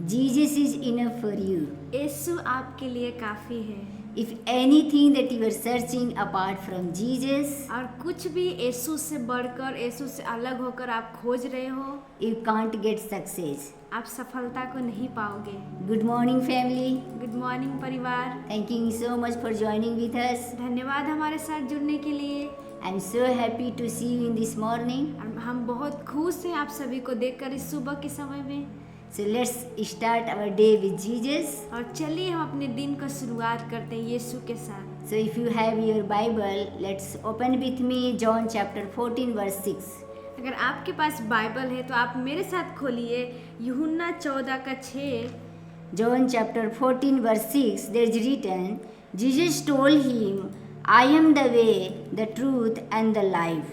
Jesus is enough for you. यीशु आपके लिए काफ़ी है। If anything that you are searching apart from Jesus, और कुछ भी यीशु से बढ़कर, यीशु से अलग होकर आप खोज रहे हो, you can't get success. आप सफलता को नहीं पाओगे। Good morning, family. Good morning परिवार, Thank you so much for joining with us. धन्यवाद हमारे साथ जुड़ने के लिए। I'm so happy to see you in this morning. हम बहुत खुश हैं आप सभी को देखकर इस सुबह के समय में। So let's start our day with Jesus. और चलिए हम अपने दिन का शुरुआत करते हैं यीशु के साथ। So if you have your Bible, let's open with me John chapter 14 verse 6. अगर आपके पास बाइबल है तो आप मेरे साथ खोलिए यूहन्ना 14 का 6। John chapter 14 verse 6, there is written, Jesus told him, I am the way, the truth and the life.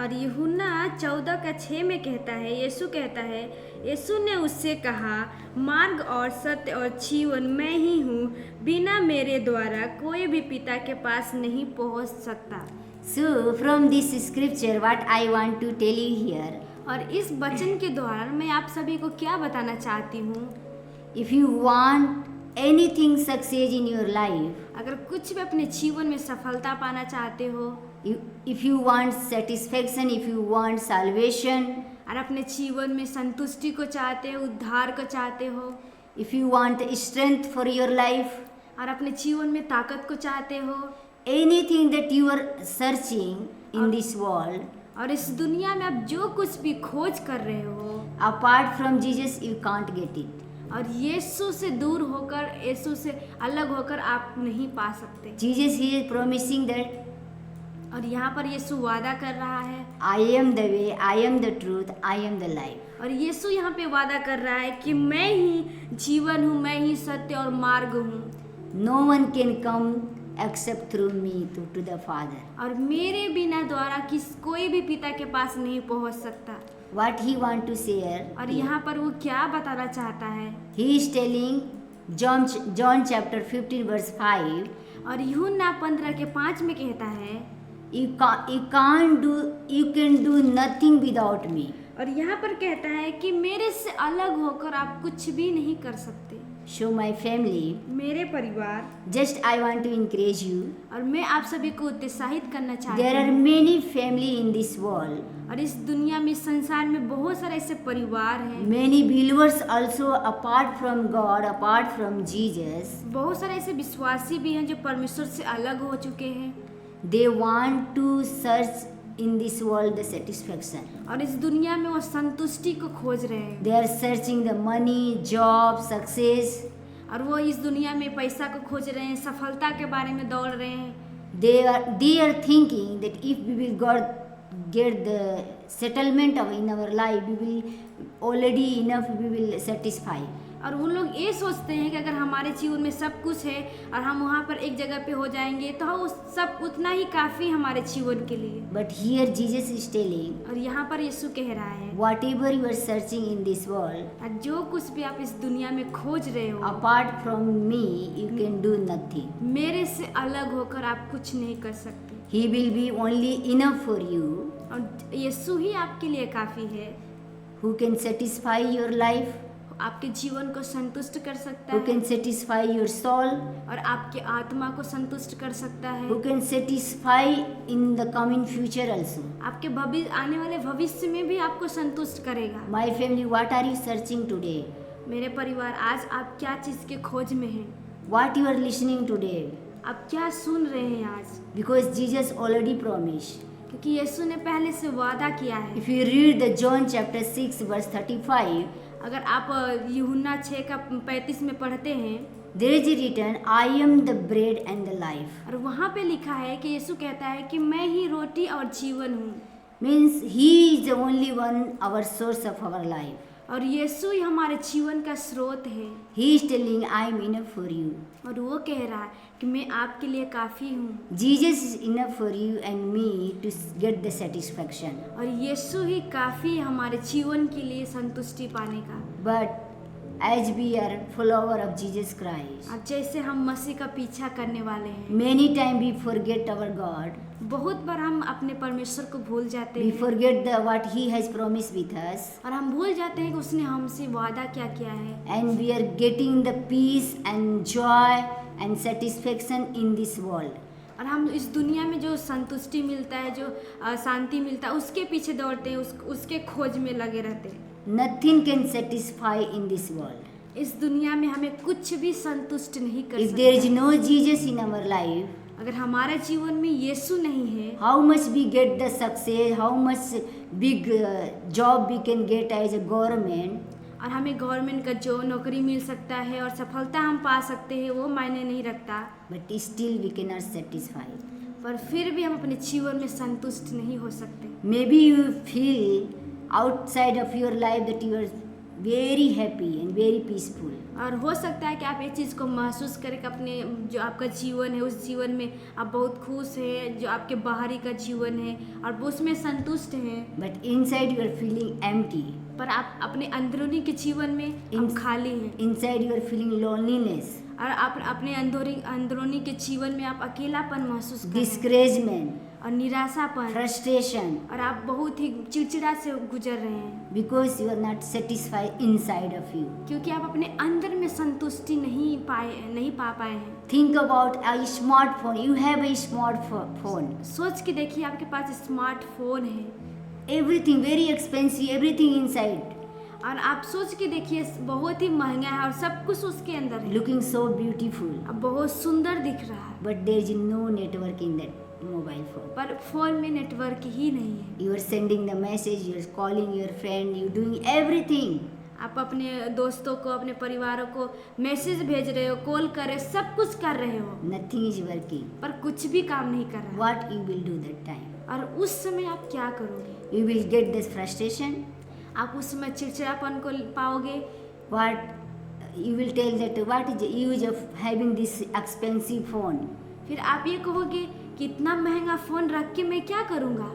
और यूहन्ना 14 का 6 में कहता है, यीशु कहता है, यीशु ने उससे कहा, मार्ग और सत्य और जीवन मैं ही हूँ, बिना मेरे द्वारा कोई भी पिता के पास नहीं पहुँच सकता। So from this scripture, what I want to tell you here, और इस वचन के द्वारा मैं आप सभी को क्या बताना चाहती हूँ, if you want anything success in your life, अगर कुछ भी अपने जीवन में सफलता पाना चाहते हो, if you want satisfaction, if you want salvation, और अपने जीवन में संतुष्टि को चाहते हो, उद्धार को चाहते हो, if you want strength for your life, और अपने जीवन में ताकत को चाहते हो, anything that you are searching in this world, और इस दुनिया में आप जो कुछ भी खोज कर रहे हो, apart from Jesus, you can't get it. और यीशु से दूर होकर, यीशु से अलग होकर आप नहीं पा सकते। Jesus he is promising that और यहाँ पर यीशु वादा कर रहा है, I am the way, I am the truth, I am the life. और यीशु यहाँ पे वादा कर रहा है कि मैं ही जीवन हूँ, मैं ही सत्य और मार्ग हूँ। No one can come except through me to the Father. और मेरे बिना द्वारा कोई भी पिता के पास नहीं पहुँच सकता। What he want to share? और यहाँ पर वो क्या बताना चाहता है, He is telling John chapter 15 verse 5. और यूहन्ना 15 के 5 में कहता है, you can do nothing without me. और यहाँ पर कहता है कि मेरे से अलग होकर आप कुछ भी नहीं कर सकते। So my family, मेरे परिवार, just I want to encourage you. और मैं आप सभी को उत्साहित करना चाहती There are हूँ। many family in this world. और इस दुनिया में, संसार में बहुत सारे ऐसे परिवार हैं, Many believers also apart from God, apart from Jesus. बहुत सारे ऐसे विश्वासी भी हैं जो परमेश्वर से अलग हो चुके हैं। They want to search in this world the satisfaction. और इस दुनिया में वो संतुष्टि को खोज रहे हैं। They are searching the money, job, success. और वो इस दुनिया में पैसा को खोज रहे हैं, सफलता के बारे में दौड़ रहे हैं। They are thinking that if we will get the settlement of in our life, we will already enough, we will satisfy. और वो लोग ये सोचते हैं कि अगर हमारे जीवन में सब कुछ है और हम वहाँ पर एक जगह पे हो जाएंगे तो वो सब उतना ही काफ़ी हमारे जीवन के लिए। But here Jesus is telling, और यहाँ पर यीशु कह रहा है, whatever you are searching in this world, और जो कुछ भी आप इस दुनिया में खोज रहे हो, apart from me, you can do nothing. मेरे से अलग होकर आप कुछ नहीं कर सकते। He will be only enough for you, और यीशु ही आपके लिए काफ़ी है, who can satisfy your life, आपके जीवन को संतुष्ट कर सकता who है, can satisfy your soul, और आपके आत्मा को संतुष्ट कर सकता है, who can satisfy in the coming future also. आपके आने वाले भविष्य में भी आपको संतुष्ट करेगा। My family, what are you searching today? मेरे परिवार, आज आप क्या चीज़ के खोज में हैं? What you are listening today? आप क्या सुन रहे हैं आज? Because Jesus already promised. क्योंकि यीशु ने पहले से वादा किया है। If you read the John chapter 6 verse 35, अगर आप यूहन्ना 6 का 35 में पढ़ते हैं, there is written, I am the bread and the life. और वहाँ पे लिखा है कि यीशु कहता है कि मैं ही रोटी और जीवन हूँ। Means he is the only one, our source of our life. और यीशु ही हमारे जीवन का स्रोत है। He is telling, I am enough for you. और वो कह रहा है कि मैं आपके लिए काफ़ी हूँ। Jesus is enough for you and me to get the satisfaction. और यीशु ही काफ़ी हमारे जीवन के लिए संतुष्टि पाने का। But as we are follower of Jesus Christ. और जैसे हम मसीह का पीछा करने वाले हैं, Many times we forget our God. बहुत बार हम अपने परमेश्वर को भूल जाते We हैं forget what He has promised with us. और हम भूल जाते हैं कि उसने हमसे वादा क्या किया है, And we are getting the peace and joy and satisfaction in this world. और हम इस दुनिया में जो संतुष्टि मिलता है, जो शांति मिलता है, उसके पीछे दौड़ते हैं, उसके खोज में लगे रहते हैं। Nothing can satisfy in this world. इस दुनिया में हमें कुछ भी संतुष्ट नहीं कर If there is सकता। no Jesus in our life, अगर हमारे जीवन में यीशु नहीं है, how much we get the success, how much big job we can get as a government, और हमें गवर्नमेंट का जो नौकरी मिल सकता है और सफलता हम पा सकते हैं, वो मायने नहीं रखता, but still we cannot satisfy. पर फिर भी हम अपने जीवन में संतुष्ट नहीं हो सकते। Maybe you feel outside of your life that you are very happy and very peaceful. और हो सकता है कि आप ये चीज़ को महसूस करें कि अपने जो आपका जीवन है, उस जीवन में आप बहुत खुश हैं, जो आपके बाहरी का जीवन है और वो उसमें संतुष्ट हैं, But inside you are feeling empty. पर आप अपने अंदरूनी के जीवन में आप खाली हैं Inside you are feeling loneliness, और आप अपने अंदरूनी के जीवन में आप अकेलापन महसूस कर रहे हैं discouragement, और निराशापन, frustration, और आप बहुत ही चिड़चिड़ा से गुजर रहे हैं because you are not satisfied inside of you. क्योंकि आप अपने अंदर में संतुष्टि नहीं पा पाए हैं। Think about a smartphone. You have a smartphone. सोच के देखिए, आपके पास स्मार्टफोन है Everything very expensive, everything inside, और आप सोच के देखिए बहुत ही महंगा है और सब कुछ उसके अंदर है, looking so beautiful. अब बहुत सुंदर दिख रहा है, But there is no network in that mobile phone. पर फोन में नेटवर्क ही नहीं है। You are sending the message, you are calling your friend, you are doing everything. आप अपने दोस्तों को, अपने परिवारों को मैसेज भेज रहे हो, कॉल कर रहे हो, सब कुछ कर रहे हो, Nothing is working. पर कुछ भी काम नहीं कर रहा। What you will do that time? और उस समय आप क्या करोगे? You will get this frustration. आप उस समय चिड़चिड़ापन को पाओगे। What you will tell that what is the use of having this expensive phone? फिर आप ये कहोगे कि इतना महंगा फोन रख के मैं क्या करूँगा?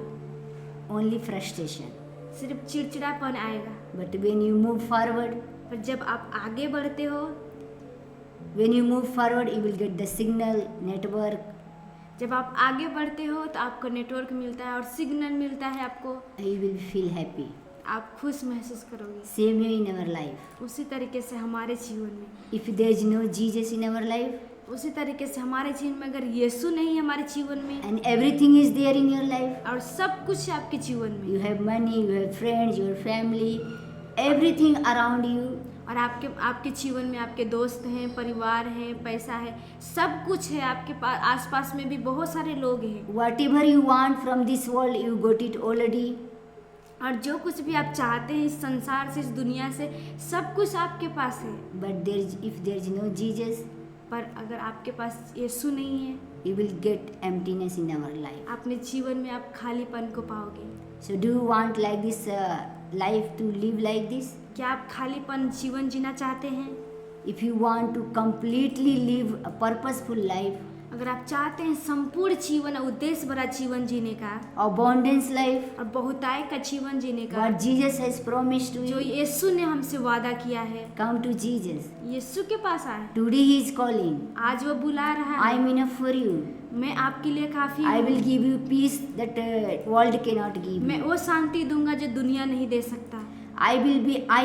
Only frustration. सिर्फ चिड़चिड़ापन आएगा। But when you move forward, पर जब आप आगे बढ़ते हो, when you move forward, you will get the signal, network. जब आप आगे बढ़ते हो तो आपको नेटवर्क मिलता है और सिग्नल मिलता है आपको, You will feel happy. आप खुश महसूस करोगे। Same way in our life. उसी तरीके से हमारे जीवन में, If there is no Jesus in our life उसी तरीके से हमारे जीवन में अगर यीशु नहीं है हमारे जीवन में and everything is there in your life, और सब कुछ है आपके जीवन में, you have money, you have friends, your family, everything around you, और आपके जीवन में आपके दोस्त हैं, परिवार है, पैसा है, सब कुछ है आपके पास, आसपास में भी बहुत सारे लोग हैं, whatever you want from this world, you got it already. और जो कुछ भी आप चाहते हैं इस संसार से, इस दुनिया से, सब कुछ आपके पास है। But if there is no Jesus, पर अगर आपके पास यीशु नहीं है, you will get emptiness in our life. अपने जीवन में आप खालीपन को पाओगे। So do you want like this life to live like this? क्या आप खालीपन जीवन जीना चाहते हैं? If you want to completely live a purposeful life, अगर आप चाहते हैं संपूर्ण जीवन, उद्देश्य भरा जीवन जीने का abundance life, और बहुतायत का जीवन जीने का, what Jesus has promised to जो you, यीशु ने हमसे वादा किया है, come to Jesus. यीशु के पास आए। Today He is calling. आज वो बुला रहा I है, am enough for you. मैं आपके लिए काफी I will हूँ। give you peace that world cannot give मैं you. वो शांति दूंगा जो दुनिया नहीं दे सकता, I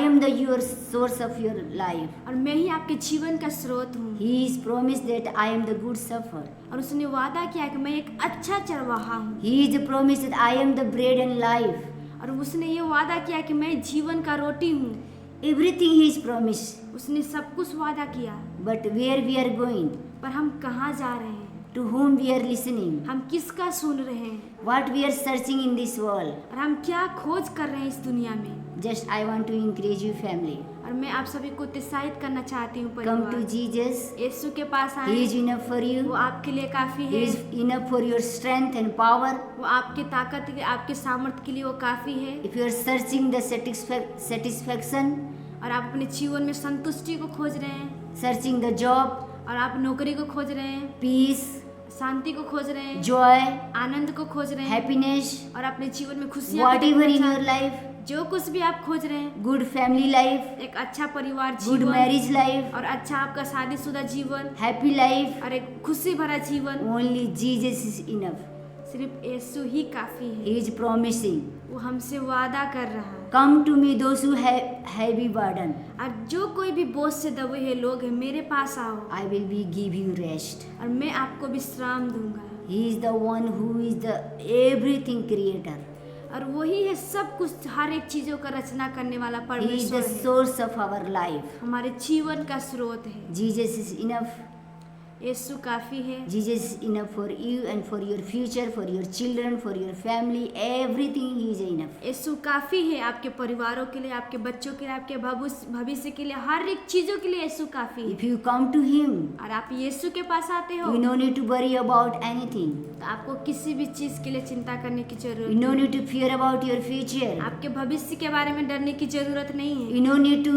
am the your source of your life. और मैं ही आपके जीवन का स्रोत हूँ। He is promised that I am the good shepherd. और उसने वादा किया कि मैं एक अच्छा चरवाहा हूँ, He is the promise that I am the bread and life. और उसने ये वादा किया कि मैं जीवन का रोटी हूँ। Everything He is promised. उसने सब कुछ वादा किया, But where we are going, पर हम कहाँ जा रहे हैं, to whom we are listening, हम किसका सुन रहे हैं, what we are searching in this world. और हम क्या खोज कर रहे हैं इस दुनिया में। Just I want to encourage you family. और मैं आप सभी को उत्साहित करना चाहती हूँ Come to परिवार, Jesus. यीशु के पास He is आए, enough for वो you. आपके लिए काफी He है, is enough for your strength and power. वो आपके ताकत के, आपके सामर्थ्य के लिए वो काफी है। If you are searching the satisfaction, और आप अपने जीवन में संतुष्टि को खोज रहे हैं, searching the job, और आप नौकरी को खोज रहे हैं, peace, शांति को खोज रहे हैं, joy, आनंद को खोज रहे हैं, happiness, और अपने जीवन में खुशियाँ whatever देखना in your चाहते हैं, life, जो कुछ भी आप खोज रहे हैं, good family life, एक अच्छा परिवार good जीवन marriage life, और अच्छा आपका शादीशुदा जीवन happy life, और एक खुशी भरा जीवन, only Jesus is enough. सिर्फ यीशु ही काफी है। He is promising. वो हमसे वादा कर रहा है। Come to me those who have heavy burden. और जो कोई भी बोझ से दबे हुए लोग हैं, मेरे पास आओ I will be give you rest. और मैं आपको विश्राम दूंगा। He is the one who is the everything creator. और वही है सब कुछ, हर एक चीजों का रचना करने वाला He is परमेश्वर the है, source of our life. हमारे जीवन का स्रोत है। Jesus is enough. यीशु काफी है। Jesus is enough for you and for your future, for your children, for your family. Everything He is enough. यीशु काफी है आपके परिवारों के लिए, आपके बच्चों के लिए, आपके भविष्य के लिए, हर एक चीजों के लिए यीशु काफी है। If you come to Him, और आप यीशु के पास आते हो you no need to worry about anything. तो आपको किसी भी चीज के लिए चिंता करने की जरूरत You no नहीं। need to fear about your future. आपके भविष्य के बारे में डरने की जरूरत नहीं है। You no need to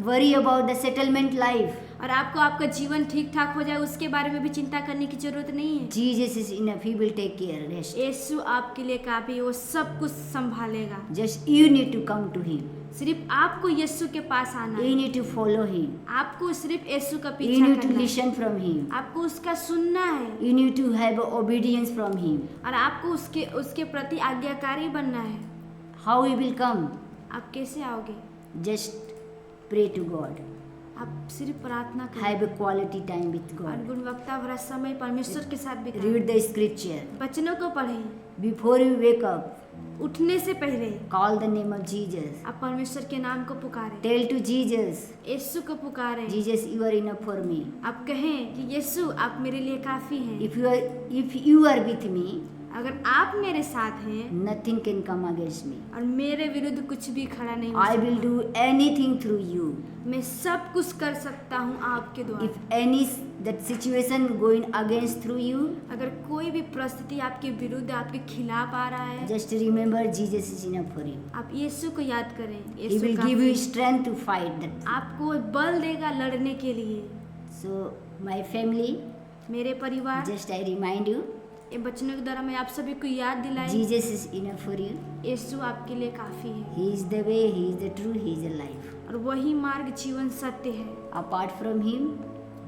worry about the settlement life. और आपको आपका जीवन ठीक ठाक हो जाए उसके बारे में भी चिंता करने की जरूरत नहीं है। Jesus is enough. He will take care. Rest. यीशु आपके लिए काफी, वो सब कुछ संभालेगा। Just you need to come to Him. सिर्फ आपको यीशु के पास आना You है। need to follow Him. आपको सिर्फ यीशु का You पीछा need to करना है। listen from Him. आपको उसका सुनना है You need to have obedience from Him. और आपको उसके प्रति आज्ञाकारी बनना है। How He will come? आप कैसे आओगे? Just pray to God. आप सिर्फ प्रार्थना करें Have a quality time with और God. गुणवत्ता भरा समय परमेश्वर के साथ बिताएं। Read the scripture. वचनों को पढ़ें। Before you wake up, उठने से पहले call the name of Jesus. आप परमेश्वर के नाम को पुकारें। Tell to Jesus, यीशु को पुकारें। Jesus, you are enough for me. आप कहें कि यीशु आप मेरे लिए काफी हैं। If you are with me, अगर आप मेरे साथ हैं nothing can come against me. और मेरे विरुद्ध कुछ भी खड़ा नहीं हो I will सकता। do anything through you. मैं सब कुछ कर सकता हूँ आपके द्वारा। If any that situation going against through you, अगर कोई भी परिस्थिति आपके विरुद्ध, आपके खिलाफ आ रहा है, just remember Jesus is enough for you. आप यीशु को याद करें। He यीशु will काफी give you है। strength to fight that. आपको बल देगा लड़ने के लिए। So my family, मेरे परिवार, just I remind you, ये वचनों के द्वारा मैं आप सभी को याद दिलाई, Jesus is enough for you. यीशु आपके लिए काफी है He is the way, He is the truth, He is the life. और वही मार्ग जीवन सत्य है। Apart from Him,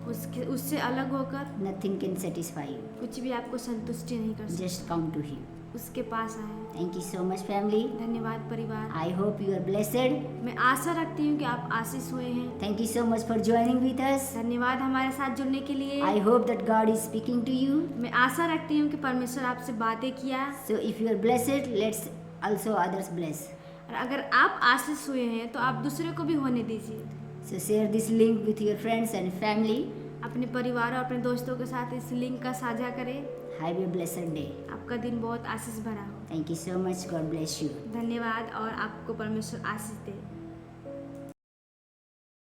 उससे अलग होकर nothing can satisfy you. कुछ भी आपको संतुष्टि नहीं कर सकता। Just come to Him. उसके पास आए। Thank you so much, family. धन्यवाद परिवार। I hope you are blessed. मैं आशा रखती हूँ कि आप आशीष हुए हैं। Thank you so much for joining with us. धन्यवाद हमारे साथ जुड़ने के लिए। I hope that God is speaking to you. मैं आशा रखती हूँ कि परमेश्वर आपसे बातें किया। So if you are blessed, let's also others bless. और अगर आप आशीष हुए हैं तो आप दूसरे को भी होने दीजिए। So share this link with your friends and family. अपने परिवार और अपने दोस्तों के साथ इस लिंक का साझा करें। Have a blessed day. आपका दिन बहुत आशीष भरा हो। Thank you so much. God bless you. धन्यवाद और आपको परमेश्वर आशीष दे।